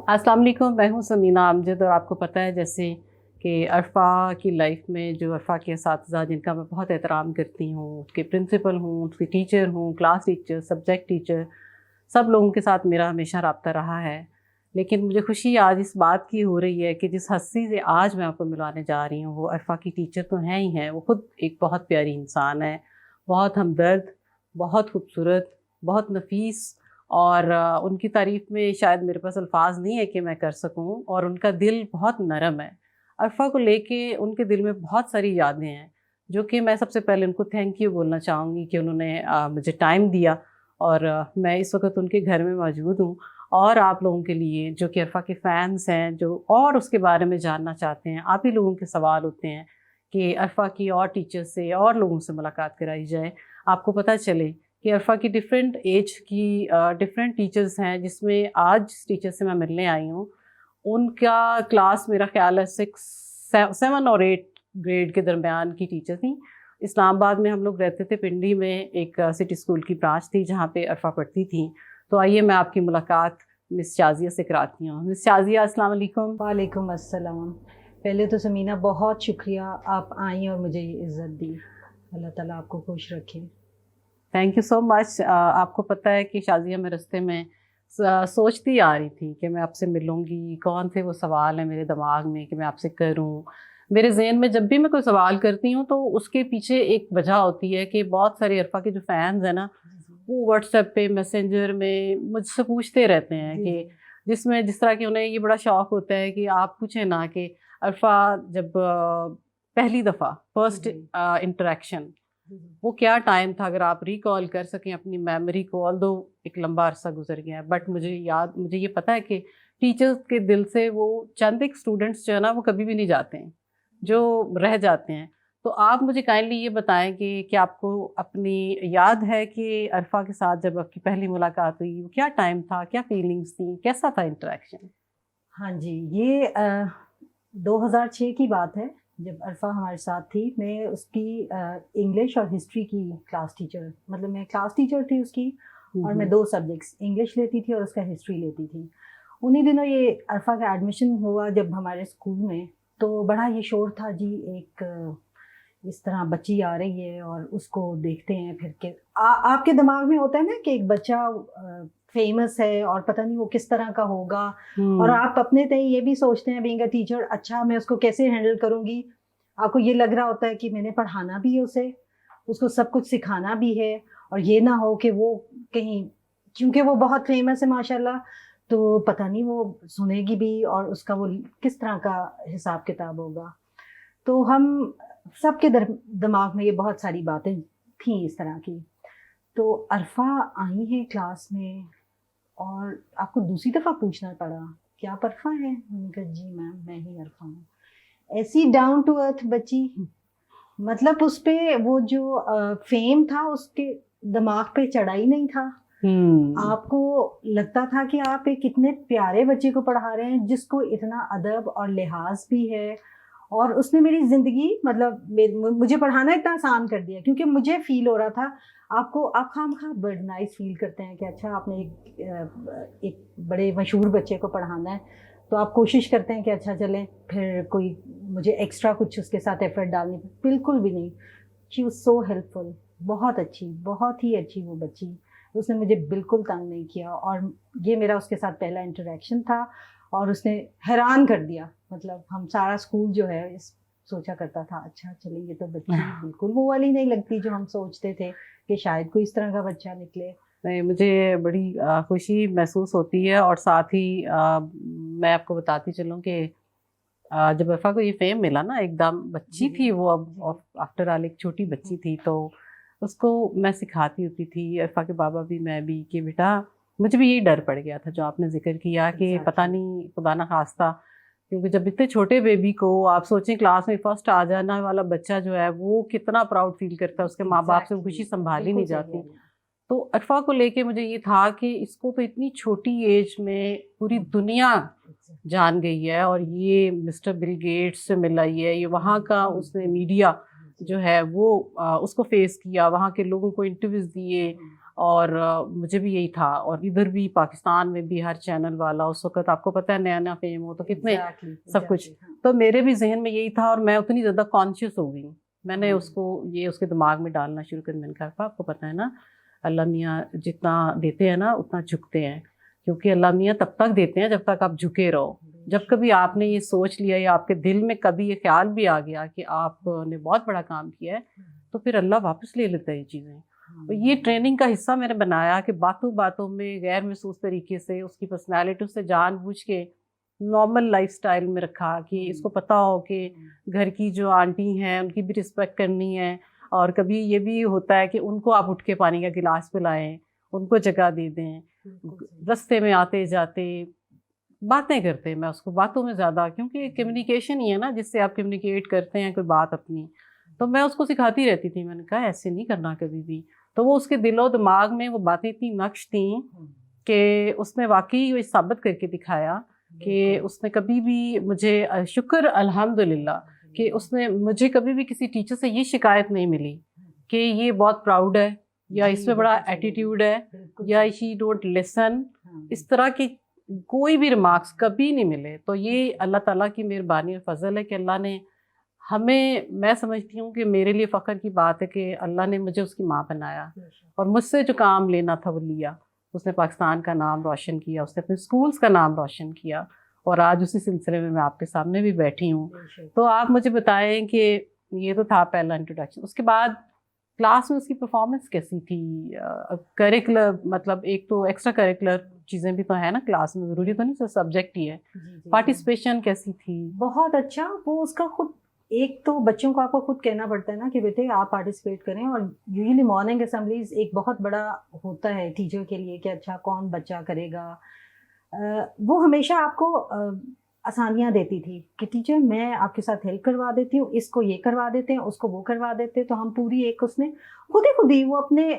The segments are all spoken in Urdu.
السلام علیکم، میں ہوں سمینہ امجد، اور آپ کو پتہ ہے جیسے کہ عرفہ کی لائف میں جو عرفہ کے اساتذہ جن کا میں بہت احترام کرتی ہوں، اس کے پرنسپل ہوں، اس کے ٹیچر ہوں، کلاس ٹیچر، سبجیکٹ ٹیچر، سب لوگوں کے ساتھ میرا ہمیشہ رابطہ رہا ہے۔ لیکن مجھے خوشی آج اس بات کی ہو رہی ہے کہ جس ہستی سے آج میں آپ کو ملانے جا رہی ہوں وہ عرفہ کی ٹیچر تو ہیں ہی ہیں، وہ خود ایک بہت پیاری انسان ہے، بہت ہمدرد، بہت خوبصورت، بہت نفیس، اور ان کی تعریف میں شاید میرے پاس الفاظ نہیں ہے کہ میں کر سکوں، اور ان کا دل بہت نرم ہے۔ عرفہ کو لے کے ان کے دل میں بہت ساری یادیں ہیں، جو کہ میں سب سے پہلے ان کو تھینک یو بولنا چاہوں گی کہ انہوں نے مجھے ٹائم دیا، اور میں اس وقت ان کے گھر میں موجود ہوں۔ اور آپ لوگوں کے لیے جو کہ عرفہ کے فینس ہیں، جو اور اس کے بارے میں جاننا چاہتے ہیں، آپ ہی لوگوں کے سوال ہوتے ہیں کہ عرفہ کی اور ٹیچر سے اور لوگوں سے ملاقات کرائی جائے، آپ کو پتہ چلے کہ عرفہ کی ڈفرینٹ ایج کی ڈفرینٹ ٹیچرز ہیں، جس میں آج جس ٹیچر سے میں ملنے آئی ہوں ان کا کلاس میرا خیال ہے 7 اور 8 گریڈ کے درمیان کی ٹیچر تھیں۔ اسلام آباد میں ہم لوگ رہتے تھے، پنڈی میں ایک سٹی اسکول کی برانچ تھی جہاں پہ عرفہ پڑھتی تھیں۔ تو آئیے میں آپ کی ملاقات مس شازیہ سے کراتی ہوں۔ مس شازیہ، السلام علیکم۔ وعلیکم السلام۔ پہلے تو سمینہ بہت شکریہ، آپ آئیں اور مجھے یہ عزت دی، اللہ تعالیٰ آپ کو خوش رکھے۔ تھینک یو سو مچ۔ آپ کو پتہ ہے کہ شازیہ میں رستے میں سوچتی آ رہی تھی کہ میں آپ سے ملوں گی، کون سے وہ سوال ہیں میرے دماغ میں کہ میں آپ سے کروں۔ میرے ذہن میں جب بھی میں کوئی سوال کرتی ہوں تو اس کے پیچھے ایک وجہ ہوتی ہے کہ بہت سارے عرفہ کے جو فینز ہیں نا، وہ واٹس ایپ پہ، میسنجر میں مجھ سے پوچھتے رہتے ہیں کہ جس طرح کہ انہیں یہ بڑا شوق ہوتا ہے کہ آپ پوچھیں نا کہ عرفہ جب پہلی دفعہ فرسٹ انٹریکشن، وہ کیا ٹائم تھا، اگر آپ ریکال کر سکیں اپنی میموری کو، آلدو ایک لمبا عرصہ گزر گیا ہے، بٹ مجھے یہ پتہ ہے کہ ٹیچرز کے دل سے وہ چند ایک اسٹوڈنٹس جو ہے نا وہ کبھی بھی نہیں جاتے ہیں، جو رہ جاتے ہیں۔ تو آپ مجھے کائنڈلی یہ بتائیں کہ کیا آپ کو اپنی یاد ہے کہ عرفہ کے ساتھ جب آپ کی پہلی ملاقات ہوئی وہ کیا ٹائم تھا، کیا فیلنگس تھیں، کیسا تھا انٹریکشن؟ ہاں جی، یہ 2006 کی بات ہے جب عرفہ ہمارے ساتھ تھی۔ میں اس کی انگلش اور ہسٹری کی کلاس ٹیچر، مطلب میں کلاس ٹیچر تھی اس کی، اور میں 2 سبجیکٹس انگلش لیتی تھی اور اس کا ہسٹری لیتی تھی۔ انہی دنوں یہ عرفہ کا ایڈمیشن ہوا جب ہمارے اسکول میں، تو بڑا یہ شور تھا جی، ایک اس طرح بچی آ رہی ہے اور اس کو دیکھتے ہیں پھر کے آپ کے دماغ میں ہوتا ہے نا کہ ایک بچہ فیمس ہے اور پتہ نہیں وہ کس طرح کا ہوگا، اور آپ اپنے تئیں یہ بھی سوچتے ہیں بینگ اے ٹیچر، اچھا میں اس کو کیسے ہینڈل کروں گی۔ آپ کو یہ لگ رہا ہوتا ہے کہ میں نے پڑھانا بھی ہے اسے، اس کو سب کچھ سکھانا بھی ہے، اور یہ نہ ہو کہ وہ کہیں، کیونکہ وہ بہت فیمس ہے ماشاءاللہ، تو پتہ نہیں وہ سنے گی بھی اور اس کا وہ کس طرح کا حساب کتاب ہوگا۔ تو ہم سب کے دماغ میں یہ بہت ساری باتیں تھیں اس طرح کی۔ تو عرفہ آئی ہیں کلاس میں اور آپ کو دوسری دفعہ پوچھنا پڑا کیا آپ عرفہ ہیں؟ میں نے کہا جی میم میں ہی عرفہ ہوں۔ ایسی ڈاؤن ٹو ارتھ بچی، مطلب اس پہ وہ جو فیم تھا اس کے دماغ پہ چڑھائی نہیں تھا۔ آپ کو لگتا تھا کہ آپ ایک اتنے پیارے بچے کو پڑھا رہے ہیں جس کو اتنا ادب اور لحاظ بھی ہے، اور اس نے میری زندگی، مطلب مجھے پڑھانا اتنا آسان کر دیا، کیونکہ مجھے فیل ہو رہا تھا آپ خام خواہ بڑا نائس فیل کرتے ہیں کہ اچھا آپ نے ایک بڑے مشہور بچے کو پڑھانا ہے، تو آپ کوشش کرتے ہیں کہ اچھا چلیں پھر کوئی مجھے ایکسٹرا کچھ اس کے ساتھ ایفرٹ ڈالنی، بالکل بھی نہیں۔ شی واز سو ہیلپ فل، بہت اچھی، بہت ہی اچھی وہ بچی، اس نے مجھے بالکل تنگ نہیں کیا، اور یہ میرا اس کے ساتھ پہلا انٹریکشن تھا، اور اس نے حیران کر دیا۔ مطلب ہم سارا اسکول جو ہے سوچا کرتا تھا اچھا چلیں یہ تو بچی بالکل وہ والی نہیں لگتی جو ہم سوچتے تھے کہ شاید کوئی اس طرح کا بچہ نکلے۔ نہیں، مجھے بڑی خوشی محسوس ہوتی ہے، اور ساتھ ہی میں آپ کو بتاتی چلوں کہ جب عرفہ کو یہ فیم ملا نا، ایک دم بچی تھی وہ، اب آفٹر آل ایک چھوٹی بچی تھی، تو اس کو میں سکھاتی ہوتی تھی، عرفہ کے بابا بھی میں بھی، کہ بیٹا مجھے بھی یہی ڈر پڑ گیا تھا جو آپ نے ذکر کیا کہ پتہ نہیں خدا نہ خواستہ، کیونکہ جب اتنے چھوٹے بیبی کو آپ سوچیں کلاس میں فرسٹ آ جانا والا بچہ جو ہے وہ کتنا پراؤڈ فیل کرتا ہے، اس کے ماں باپ سے وہ خوشی سنبھالی نہیں جاتی۔ تو عرفہ کو لے کے مجھے یہ تھا کہ اس کو تو اتنی چھوٹی ایج میں پوری دنیا جان گئی ہے، اور یہ مسٹر بل گیٹس سے ملا ہی ہے، یہ وہاں کا اس نے میڈیا جو ہے وہ اس کو فیس کیا، وہاں کے لوگوں کو انٹرویوز دیے، اور مجھے بھی یہی تھا. اور ادھر بھی پاکستان میں بھی ہر چینل والا اس وقت آپ کو پتہ ہے نیا نیا فیم ہو تو کتنے سب کچھ. تو میرے بھی ذہن میں یہی تھا اور میں اتنی زیادہ کانشیس ہو گئی. میں نے اس کو یہ اس کے دماغ میں ڈالنا شروع کر. میں نے کہا آپ کو پتہ ہے نا اللہ میاں جتنا دیتے ہیں نا اتنا جھکتے ہیں, کیونکہ اللہ میاں تب تک دیتے ہیں جب تک آپ جھکے رہو. جب کبھی آپ نے یہ سوچ لیا یا آپ کے دل میں کبھی یہ خیال بھی آ گیا کہ آپ نے بہت بڑا کام کیا ہے تو پھر اللہ واپس لے لیتا ہے یہ چیزیں. یہ ٹریننگ کا حصہ میں نے بنایا کہ باتوں باتوں میں غیر محسوس طریقے سے اس کی پرسنالٹی سے جان بوجھ کے نارمل لائف سٹائل میں رکھا کہ اس کو پتہ ہو کہ گھر کی جو آنٹی ہیں ان کی بھی رسپیکٹ کرنی ہے. اور کبھی یہ بھی ہوتا ہے کہ ان کو آپ اٹھ کے پانی کا گلاس پلائیں, ان کو جگہ دے دیں. رستے میں آتے جاتے باتیں کرتے, میں اس کو باتوں میں زیادہ, کیونکہ کمیونیکیشن ہی ہے نا جس سے آپ کمیونیکیٹ کرتے ہیں کوئی بات اپنی, تو میں اس کو سکھاتی رہتی تھی. میں نے کہا ایسے نہیں کرنا کبھی بھی. تو وہ اس کے دل و دماغ میں وہ باتیں اتنی نقش تھیں کہ اس نے واقعی یہ ثابت کر کے دکھایا کہ اس نے کبھی بھی مجھے, شکر الحمدللہ کہ اس نے مجھے کبھی بھی کسی ٹیچر سے یہ شکایت نہیں ملی کہ یہ بہت پراؤڈ ہے یا اس میں بڑا ایٹیٹیوڈ ہے یا شی ڈونٹ لسن. اس طرح کی کوئی بھی ریمارکس کبھی نہیں ملے. تو یہ اللہ تعالیٰ کی مہربانی اور فضل ہے کہ اللہ نے ہمیں, میں سمجھتی ہوں کہ میرے لیے فخر کی بات ہے کہ اللہ نے مجھے اس کی ماں بنایا اور مجھ سے جو کام لینا تھا وہ لیا. اس نے پاکستان کا نام روشن کیا, اس نے اپنے اسکولس کا نام روشن کیا, اور آج اسی سلسلے میں آپ کے سامنے بھی بیٹھی ہوں. تو آپ مجھے بتائیں کہ یہ تو تھا پہلا انٹروڈکشن. اس کے بعد کلاس میں اس کی پرفارمنس کیسی تھی؟ کریکولر مطلب ایک تو ایکسٹرا کریکولر چیزیں بھی تو ہے نا کلاس میں, ضروری تو نہیں صرف سبجیکٹ ہی ہے. پارٹیسپیشن کیسی تھی؟ بہت اچھا. وہ اس کا خود ایک تو بچوں کو آپ کو خود کہنا پڑتا ہے نا کہ بیٹے آپ پارٹیسپیٹ کریں. اور یوزلی مارننگ اسمبلیز ایک بہت بڑا ہوتا ہے ٹیچر کے لیے کہ اچھا کون بچہ کرے گا. وہ ہمیشہ آپ کو آسانیاں دیتی تھی کہ ٹیچر میں آپ کے ساتھ ہیلپ کروا دیتی ہوں, اس کو یہ کروا دیتے ہیں, اس کو وہ کروا دیتے. تو ہم پوری ایک اس نے خود ہی وہ اپنے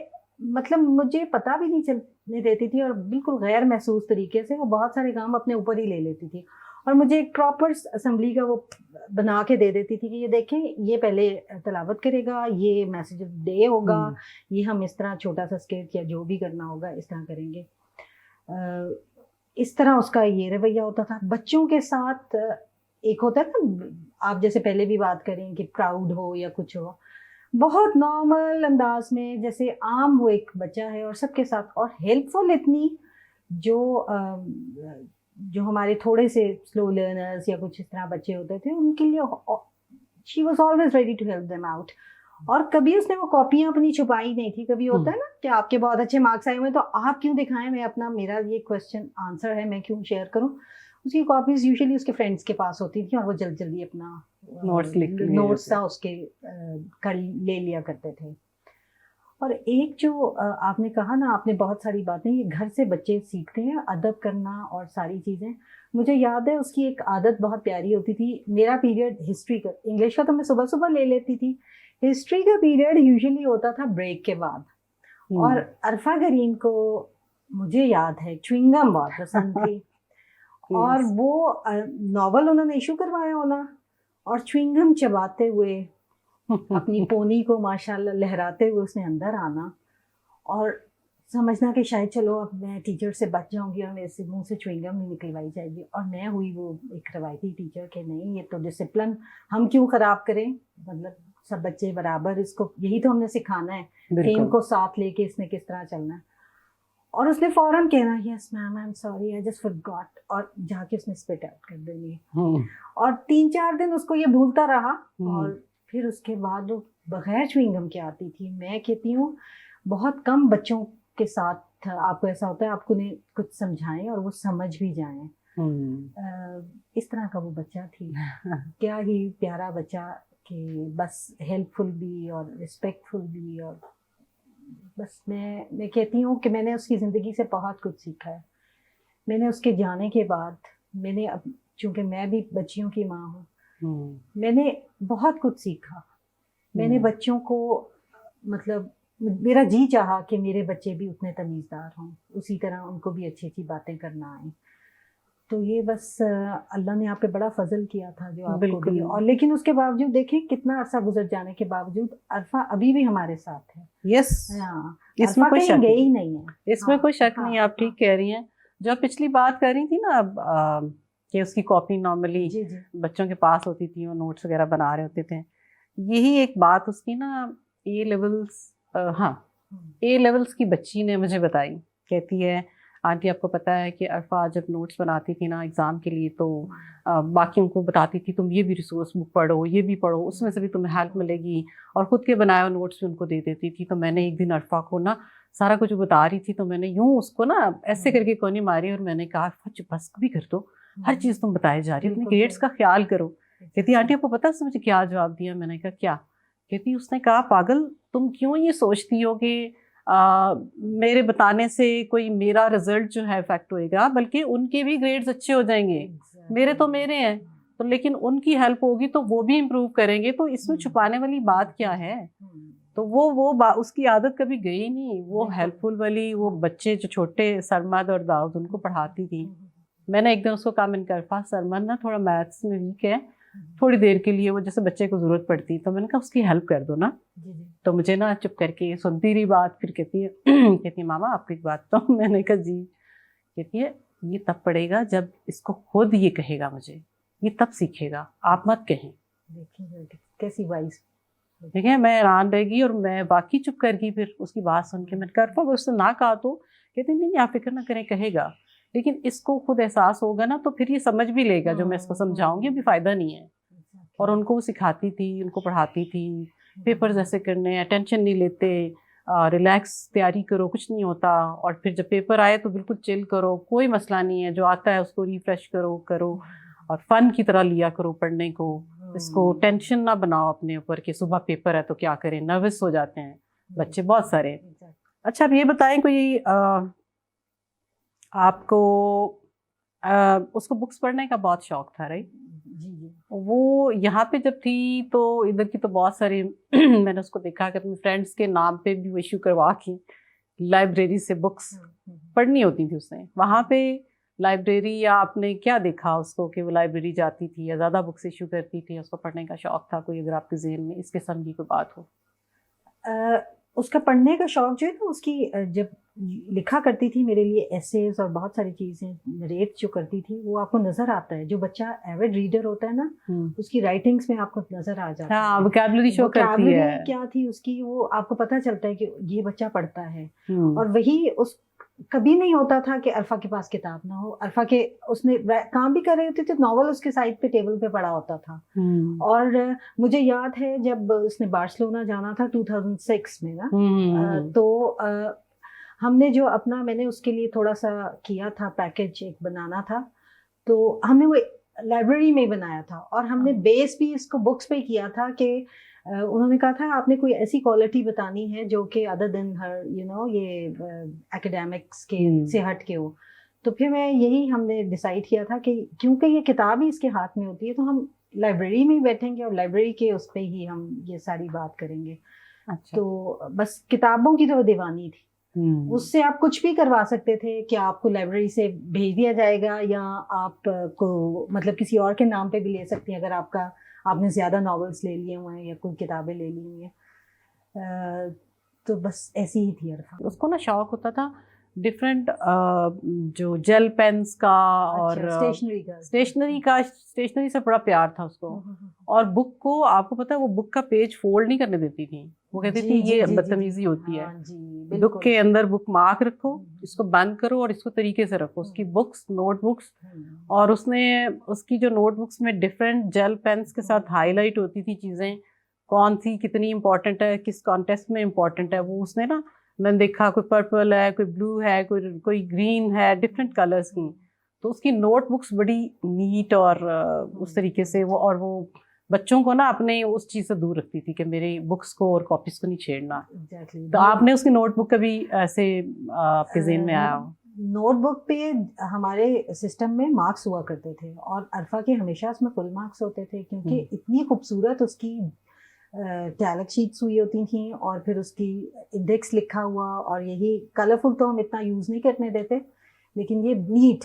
مطلب مجھے پتہ بھی نہیں چلنے دیتی تھی اور بالکل غیر محسوس طریقے سے وہ بہت سارے کام اپنے اوپر ہی لے لیتی تھی. اور مجھے ایک پراپر اسمبلی کا وہ بنا کے دے دیتی تھی کہ یہ دیکھیں یہ پہلے تلاوت کرے گا, یہ میسیج آف ڈے ہوگا, یہ ہم اس طرح چھوٹا سا اسکیٹ یا جو بھی کرنا ہوگا اس طرح کریں گے. اس طرح اس کا یہ رویہ ہوتا تھا. بچوں کے ساتھ ایک ہوتا ہے نا, آپ جیسے پہلے بھی بات کریں کہ پراؤڈ ہو یا کچھ ہو, بہت نارمل انداز میں جیسے عام وہ ایک بچہ ہے اور سب کے ساتھ, اور ہیلپ فل اتنی جو ہمارے تھوڑے سے سلو لرنرز یا کچھ اس طرح بچے ہوتے تھے ان کے لیے she was always ready to help them out. اور کبھی اس نے وہ کاپیاں اپنی چھپائی نہیں تھی. کبھی ہوتا ہے نا کہ آپ کے بہت اچھے مارکس آئے ہوئے تو آپ کیوں دکھائیں, میں اپنا میرا یہ کویشچن آنسر ہے میں کیوں شیئر کروں. اس کی کاپیز یوزلی اس کے فرینڈس کے پاس ہوتی تھیں اور وہ جلدی اپنا نوٹس تھا اس کے لے لیا کرتے تھے. اور ایک جو آپ نے کہا نا, آپ نے بہت ساری باتیں یہ گھر سے بچے سیکھتے ہیں, ادب کرنا اور ساری چیزیں. مجھے یاد ہے اس کی ایک عادت بہت پیاری ہوتی تھی. میرا پیریڈ ہسٹری کا, انگلش کا تو میں صبح صبح لے لیتی تھی, ہسٹری کا پیریڈ یوزلی ہوتا تھا بریک کے بعد. اور عرفہ کریم کو مجھے یاد ہے چوئنگم بہت پسند تھی اور وہ ناول انہوں نے ایشو کروایا ہونا اور چوئنگم چباتے ہوئے اپنی پونی کو ماشاءاللہ لہراتے ہوئے اس نے اندر آنا اور سمجھنا کہ شاید چلو اب میں ٹیچر سے بچ جاؤں گی اور میرے سے منہ سے چوئنگم نہیں نکلوائی جائے گی. اور میں ہوئی وہ ایک روایتی ٹیچر کہ نہیں یہ تو ڈسپلن ہم کیوں خراب کریں, مطلب سب بچے برابر, اس کو یہی تو ہم نے سکھانا ہے کہ ان کو ساتھ لے کے اس نے کس طرح چلنا ہے. اور اس نے فوراً کہنا yes ma'am I am sorry I just forgot, اور جا کے اس نے اسپٹ آؤٹ کر دینی. اور 3-4 دن اس کو یہ بھولتا رہا اور پھر اس کے بعد وہ بغیر چوئنگم کے آتی تھی. میں کہتی ہوں بہت کم بچوں کے ساتھ آپ کو ایسا ہوتا ہے آپ کو انہیں کچھ سمجھائیں اور وہ سمجھ بھی جائیں. اس طرح کا وہ بچہ تھی. کیا ہی پیارا بچہ کہ بس ہیلپ فل بھی اور رسپیکٹ فل بھی. اور بس میں کہتی ہوں کہ میں نے اس کی زندگی سے بہت کچھ سیکھا ہے. میں نے اس کے جانے کے بعد میں نے چونکہ میں بھی بچیوں کی ماں ہوں, میں نے بہت کچھ سیکھا. میں نے بچوں کو مطلب میرا جی چاہا کہ میرے بچے بھی اتنے تمیزدار ہوں, اسی طرح ان کو بھی اچھی اچھی باتیں کرنا آئیں. تو یہ بس اللہ نے آپ پہ بڑا فضل کیا تھا جو آپ کو بالکل. دی. اور لیکن اس کے باوجود دیکھیں کتنا عرصہ گزر جانے کے باوجود عرفہ ابھی بھی ہمارے ساتھ ہے. یس, ہاں, اس میں عرفہ کوئی کہیں شک گئی نہیں, نہیں ہے. اس میں کوئی شک نہیں, آپ ٹھیک کہہ رہی ہیں. جو آپ پچھلی بات کر رہی تھی نا اب کہ اس کی کاپی نارملی جی جی بچوں کے پاس ہوتی تھی, وہ نوٹس وغیرہ بنا رہے ہوتے تھے. یہی ایک بات اس کی نا اے لیولس, ہاں اے لیولس کی بچی نے مجھے بتائی. کہتی ہے آنٹی آپ کو پتہ ہے کہ عرفہ جب نوٹس بناتی تھی نا ایگزام کے لیے تو باقیوں کو بتاتی تھی تم یہ بھی ریسورس بک پڑھو, یہ بھی پڑھو, اس میں سے بھی تمہیں ہیلپ ملے گی, اور خود کے بنائے ہوئے نوٹس بھی ان کو دے دیتی تھی. تو میں نے ایک دن عرفہ کو نا سارا کچھ بتا رہی تھی تو میں نے یوں اس کو نا ایسے کر کے کونی ماری اور میں نے کہا عرفہ بس بھی کر دو, ہر چیز تم بتائے جا رہی ہو, اپنے گریڈس کا خیال کرو. کہتی آنٹی آپ کو پتہ اس نے مجھے کیا جواب دیا؟ میں نے کہا کیا؟ کہتی اس نے کہا پاگل تم کیوں یہ سوچتی ہو کہ میرے بتانے سے کوئی میرا رزلٹ جو ہے افیکٹ ہوئے گا, بلکہ ان کے بھی گریڈز اچھے ہو جائیں گے, میرے تو میرے ہیں تو, لیکن ان کی ہیلپ ہوگی تو وہ بھی امپروو کریں گے. تو اس میں چھپانے والی بات کیا ہے؟ تو وہ اس کی عادت کبھی گئی نہیں, وہ ہیلپ فل والی. وہ بچے جو چھوٹے سرمد اور داؤد ان کو پڑھاتی تھی. میں نے ایک دن اس کو کہا میں نے کہا سرمد نا تھوڑا میتھس میں ویک ہے, تھوڑی دیر کے لیے وہ جیسے بچے کو ضرورت پڑتی, تو میں نے کہا اس کی ہیلپ کر دو نا. تو مجھے نا چپ کر کے سنتی رہی بات, پھر کہتی ہے ماما آپ کی ایک بات تو. میں نے کہا جی. کہتی ہے یہ تب پڑھے گا جب اس کو خود یہ کہے گا مجھے, یہ تب سیکھے گا, آپ مت کہیں. کیسی وائس. دیکھیں میں حیران رہ گئی اور میں واقعی چپ کر گئی. پھر اس کی بات سن کے میں نے کہا اس نے نہ کہا تو کہتے نہیں آپ فکر نہ کریں کہے گا, لیکن اس کو خود احساس ہوگا نا تو پھر یہ سمجھ بھی لے گا جو میں اس کو سمجھاؤں گی, ابھی فائدہ نہیں ہے. اور ان کو وہ سکھاتی تھی, ان کو پڑھاتی تھی, پیپرز ایسے کرنے, اٹینشن نہیں لیتے, ریلیکس تیاری کرو کچھ نہیں ہوتا, اور پھر جب پیپر آئے تو بالکل چل کرو, کوئی مسئلہ نہیں ہے, جو آتا ہے اس کو ریفریش کرو, اور فن کی طرح لیا کرو پڑھنے کو. اس کو ٹینشن نہ بناؤ اپنے اوپر کہ صبح پیپر ہے تو کیا کریں, نروس ہو جاتے ہیں بچے بہت سارے. اچھا اب یہ بتائیں کوئی آپ کو اس کو بکس پڑھنے کا بہت شوق تھا رائٹ؟ جی وہ یہاں پہ جب تھی تو ادھر کی تو بہت ساری میں نے اس کو دیکھا کہ اپنے فرینڈس کے نام پہ بھی وہ ایشو کروا کے لائبریری سے بکس پڑھنی ہوتی تھی اس نے. وہاں پہ لائبریری یا آپ نے کیا دیکھا اس کو کہ وہ لائبریری جاتی تھی یا زیادہ بکس ایشو کرتی تھی, اس کو پڑھنے کا شوق تھا کوئی, اگر آپ کے ذہن میں اس قسم کی کوئی بات ہو؟ اس کا پڑھنے کا شوق جو ہے نا, اس کی جب لکھا کرتی تھی میرے لیے ایسیز اور بہت ساری چیزیں نریٹ جو کرتی تھی, وہ آپ کو نظر آتا ہے. جو بچہ ایوڈ ریڈر ہوتا ہے نا, اس کی رائٹنگس میں آپ کو نظر آ جاتا ہے. ہاں ووکیبلری شو کرتی ہے, کیا تھی اس کی, وہ آپ کو پتہ چلتا ہے کہ یہ بچہ پڑھتا ہے. اور وہی اس کبھی نہیں ہوتا تھا کہ عرفہ کے پاس کتاب نہ ہو. عرفہ کے اس نے کام بھی کر رہے ہوتے تھے, ناول اس کے سائڈ پہ ٹیبل پہ پڑا ہوتا تھا. اور مجھے یاد ہے جب اس نے بارسلونا جانا تھا 2006 میں نا, تو ہم نے جو اپنا, میں نے اس کے لیے تھوڑا سا کیا تھا, پیکج ایک بنانا تھا, تو ہم نے وہ لائبریری میں بنایا تھا. اور ہم نے بیس بھی اس کو بکس پہ کیا تھا کہ انہوں نے کہا تھا آپ نے کوئی ایسی کوالٹی بتانی ہے جو کہ ادر دین ہر یہ ایکیڈیمکس کے سے ہٹ کے ہو. تو پھر یہی ہم نے ڈیسائیڈ کیا تھا کہ کیونکہ یہ کتاب ہی اس کے ہاتھ میں ہوتی ہے تو ہم لائبریری میں ہی بیٹھیں گے اور لائبریری کے اس پہ ہی ہم یہ ساری بات کریں گے. تو بس کتابوں کی تو دیوانی تھی, اس سے آپ کچھ بھی کروا سکتے تھے کہ آپ کو لائبریری سے بھیج دیا جائے گا, یا آپ کو مطلب کسی اور کے نام پہ بھی لے سکتے ہیں اگر آپ نے زیادہ ناولس لے لیے ہوئے ہیں یا کوئی کتابیں لے لی ہوئی ہیں. تو بس ایسی ہی تھی عرفہ. اس کو نا شوق ہوتا تھا ڈفرینٹ جو جیل پینس کا اور اسٹیشنری سے بڑا پیار تھا اس کو. اور بک کو آپ کو پتا ہے وہ بک کا پیج فولڈ نہیں کرنے دیتی تھی, وہ کہتی تھی یہ بدتمیزی ہوتی ہے. بک کے اندر بک مارک رکھو, اس کو بند کرو اور اس کو طریقے سے رکھو. اس کی بکس نوٹ بکس, اور اس نے اس کی جو نوٹ بکس میں ڈفرینٹ جیل پینس کے ساتھ ہائی لائٹ ہوتی تھی چیزیں, کون سی کتنی امپورٹنٹ ہے, کس کانٹیسٹ میں امپورٹنٹ ہے. وہ اس نے نا میں نے دیکھا کوئی پرپل ہے, کوئی بلو ہے, کوئی گرین ہے, ڈفرینٹ کلرس کی. تو اس کی نوٹ بکس بڑی نیٹ اور اس طریقے سے وہ, اور وہ بچوں کو نا اپنے اس چیز سے دور رکھتی تھی کہ میری بکس کو اور کاپیز کو نہیں چھیڑنا. تو آپ نے اس کی نوٹ بک کبھی ایسے آپ کے ذہن میں آیا ہو؟ نوٹ بک پہ ہمارے سسٹم میں مارکس ہوا کرتے تھے, اور عرفہ کے ہمیشہ اس میں فل مارکس ہوتے تھے, کیونکہ اتنی خوبصورت اس کی ٹیلک شیٹس ہوئی ہوتی تھیں, اور پھر اس کی انڈیکس لکھا ہوا, اور یہی کلرفل تو ہم اتنا یوز نہیں کرنے دیتے, لیکن یہ نیٹ